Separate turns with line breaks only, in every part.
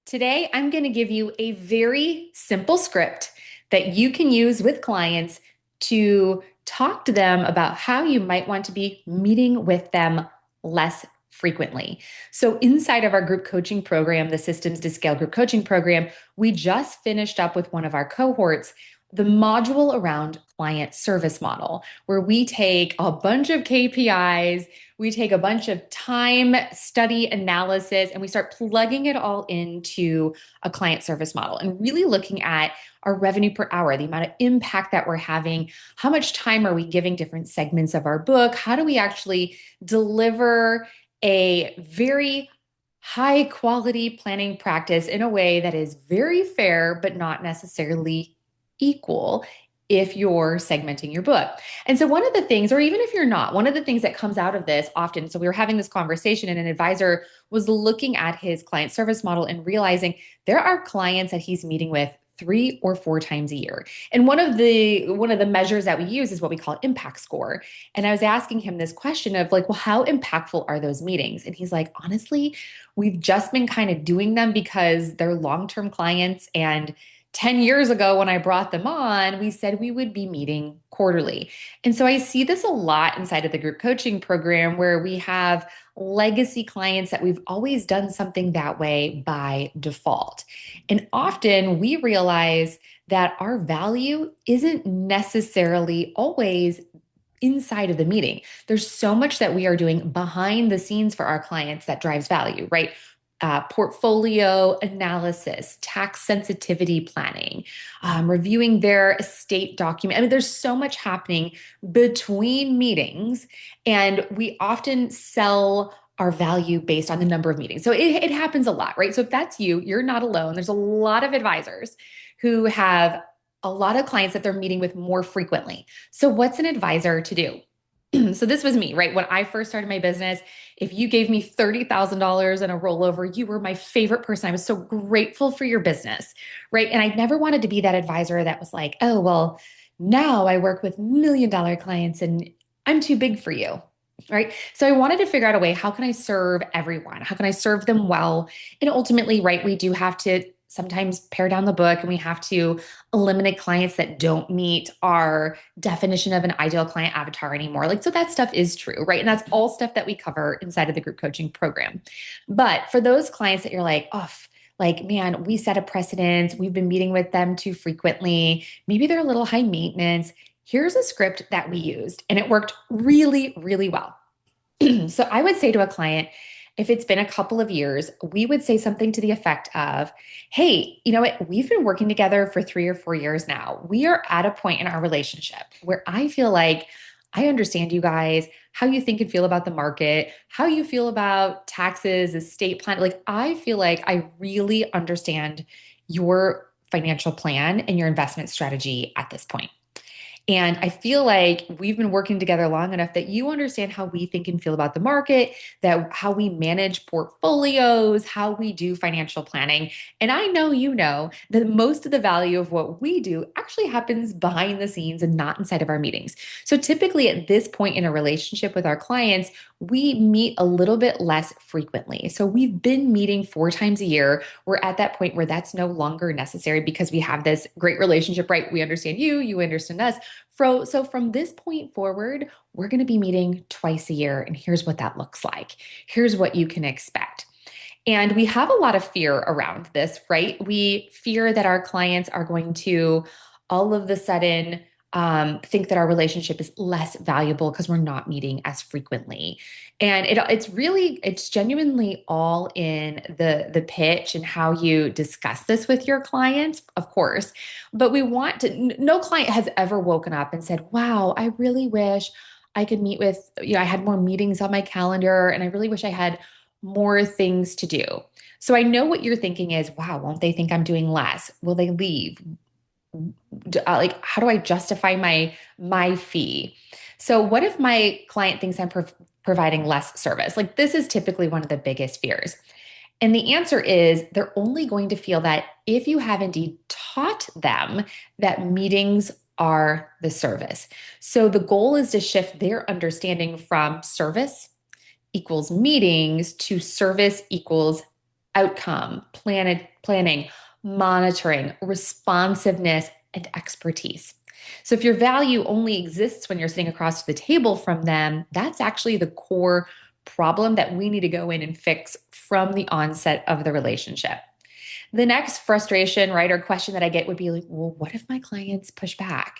Today, I'm going to give you a very simple script that you can use with clients to talk to them about how you might want to be meeting with them less frequently. So, inside of our group coaching program, the Systems to Scale group coaching program, we just finished up with one of our cohorts the module around client service model, where we take a bunch of KPIs, we take a bunch of time study analysis, and we start plugging it all into a client service model and really looking at our revenue per hour, the amount of impact that we're having, how much time are we giving different segments of our book, how do we actually deliver a very high quality planning practice in a way that is very fair, but not necessarily equal if you're segmenting your book. And so one of the things, or even if you're not, one of the things that comes out of this often, so we were having this conversation and an advisor was looking at his client service model and realizing there are clients that he's meeting with 3 or 4 times a year. And one of the measures that we use is what we call impact score. And I was asking him this question of like, well, how impactful are those meetings? And he's like, honestly, we've just been kind of doing them because they're long-term clients, and 10 years ago, when I brought them on, we said we would be meeting quarterly. And so I see this a lot inside of the group coaching program where we have legacy clients that we've always done something that way by default. And often we realize that our value isn't necessarily always inside of the meeting. There's so much that we are doing behind the scenes for our clients that drives value, right? Portfolio analysis, tax sensitivity planning, reviewing their estate document. I mean, there's so much happening between meetings, and we often sell our value based on the number of meetings. So it happens a lot, right? So if that's you, you're not alone. There's a lot of advisors who have a lot of clients that they're meeting with more frequently. So what's an advisor to do? So this was me, right? When I first started my business, if you gave me $30,000 in a rollover, you were my favorite person. I was so grateful for your business, right? And I never wanted to be that advisor that was like, oh, well, now I work with $1 million clients and I'm too big for you. Right. So I wanted to figure out a way, how can I serve everyone? How can I serve them well? And ultimately, right, we do have to sometimes pare down the book and we have to eliminate clients that don't meet our definition of an ideal client avatar anymore. Like, so that stuff is true, right? And that's all stuff that we cover inside of the group coaching program. But for those clients that you're like, oh, like, man, we set a precedent, we've been meeting with them too frequently, maybe they're a little high maintenance. Here's a script that we used, and it worked really, really well. So I would say to a client, if it's been a couple of years, we would say something to the effect of, hey, you know what? We've been working together for 3 or 4 years now. We are at a point in our relationship where I feel like I understand you guys, how you think and feel about the market, how you feel about taxes, estate plan. Like, I feel like I really understand your financial plan and your investment strategy at this point. And I feel like we've been working together long enough that you understand how we think and feel about the market, that how we manage portfolios, how we do financial planning. And I know you know that most of the value of what we do actually happens behind the scenes and not inside of our meetings. So typically at this point in a relationship with our clients, we meet a little bit less frequently. So we've been meeting 4 times a year. We're at that point where that's no longer necessary because we have this great relationship, right? We understand you, you understand us. So from this point forward, we're going to be meeting twice a year. And here's what that looks like. Here's what you can expect. And we have a lot of fear around this, right? We fear that our clients are going to all of a sudden think that our relationship is less valuable because we're not meeting as frequently. And it's genuinely all in the pitch and how you discuss this with your clients, of course. But we want to, no client has ever woken up and said, wow, I really wish I could meet with, I had more meetings on my calendar and I really wish I had more things to do. So I know what you're thinking is, wow, won't they think I'm doing less? Will they leave? Like, how do I justify my fee? So what if my client thinks I'm providing less service? Like, this is typically one of the biggest fears. And the answer is they're only going to feel that if you have indeed taught them that meetings are the service. So the goal is to shift their understanding from service equals meetings to service equals outcome, planning, monitoring, responsiveness, and expertise. So if your value only exists when you're sitting across the table from them, that's actually the core problem that we need to go in and fix from the onset of the relationship. The next frustration, right, or question that I get would be like, well, what if my clients push back?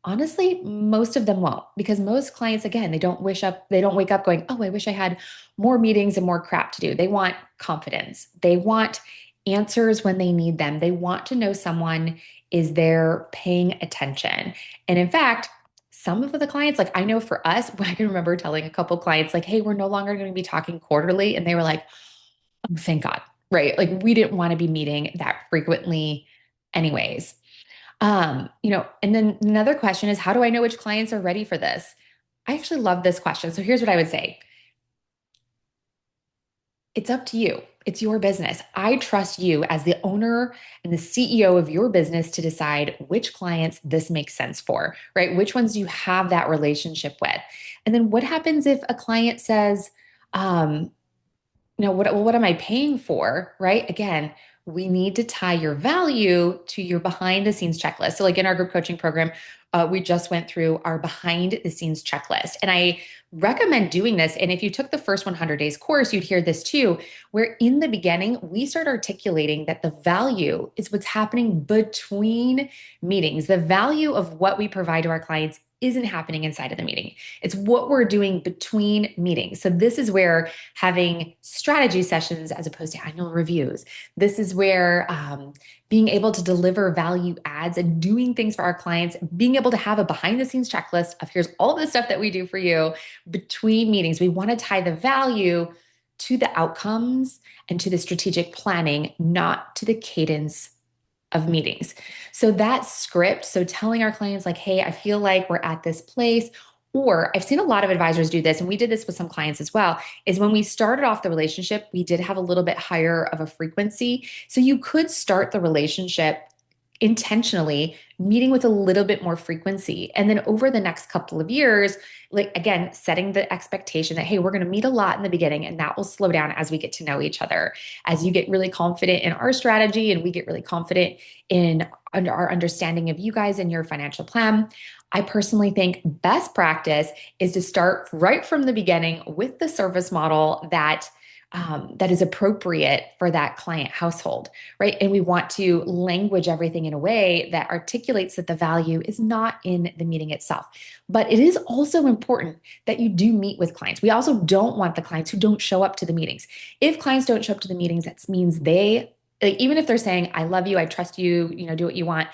Honestly, most of them won't because most clients, again, they don't wake up going, oh, I wish I had more meetings and more crap to do. They want confidence. They want answers when they need them. They want to know someone is there paying attention. And in fact, some of the clients, like I know for us, I can remember telling a couple clients, like, hey, we're no longer going to be talking quarterly. And they were like, oh, thank God, right? Like we didn't want to be meeting that frequently, anyways. And then another question is, how do I know which clients are ready for this? I actually love this question. So here's what I would say. It's up to you. It's your business. I trust you as the owner and the CEO of your business to decide which clients this makes sense for, right? Which ones you have that relationship with. And then what happens if a client says, um, what am I paying for? Right? Again, we need to tie your value to your behind the scenes checklist. So, like in our group coaching program, we just went through our behind the scenes checklist. And I recommend doing this. And if you took the first 100 days course, you'd hear this too, where in the beginning, we start articulating that the value is what's happening between meetings. The value of what we provide to our clients isn't happening inside of the meeting. It's what we're doing between meetings. So this is where having strategy sessions as opposed to annual reviews. This is where being able to deliver value adds and doing things for our clients, being able to have a behind the scenes checklist of here's all the stuff that we do for you between meetings. We want to tie the value to the outcomes and to the strategic planning, not to the cadence of meetings. So that script, so telling our clients like, hey, I feel like we're at this place, or I've seen a lot of advisors do this, and we did this with some clients as well, is when we started off the relationship, we did have a little bit higher of a frequency. So you could start the relationship intentionally meeting with a little bit more frequency. And then over the next couple of years, like again, setting the expectation that, hey, we're going to meet a lot in the beginning and that will slow down as we get to know each other. As you get really confident in our strategy and we get really confident in our understanding of you guys and your financial plan. I personally think best practice is to start right from the beginning with the service model that is appropriate for that client household, right? And we want to language everything in a way that articulates that the value is not in the meeting itself. But it is also important that you do meet with clients. We also don't want the clients who don't show up to the meetings. If clients don't show up to the meetings, that means even if they're saying, I love you, I trust you, do what you want,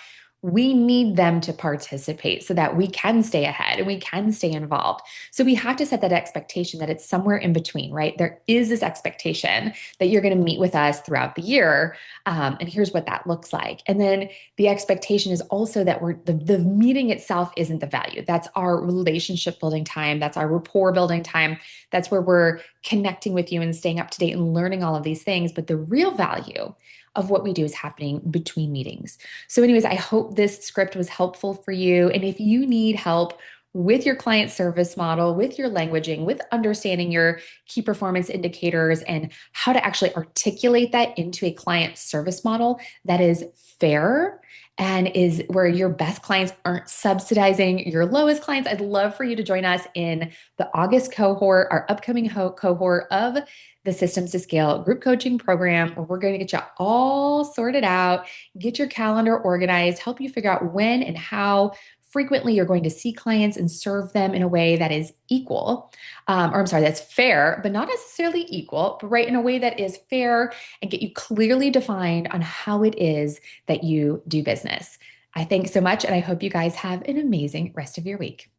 we need them to participate so that we can stay ahead and we can stay involved. So we have to set that expectation that it's somewhere in between, right? There is this expectation that you're going to meet with us throughout the year. And here's what that looks like. And then the expectation is also that the meeting itself isn't the value. That's our relationship building time. That's our rapport building time. That's where we're connecting with you and staying up to date and learning all of these things. But the real value of what we do is happening between meetings. So, anyways, I hope this script was helpful for you. And if you need help with your client service model, with your languaging, with understanding your key performance indicators and how to actually articulate that into a client service model that is fair and is where your best clients aren't subsidizing your lowest clients, I'd love for you to join us in the August cohort, our upcoming cohort of the Systems to Scale group coaching program, where we're going to get you all sorted out, get your calendar organized, help you figure out when and how frequently you're going to see clients and serve them in a way that is equal, that's fair, but not necessarily equal, but right in a way that is fair and get you clearly defined on how it is that you do business. I thank so much, and I hope you guys have an amazing rest of your week.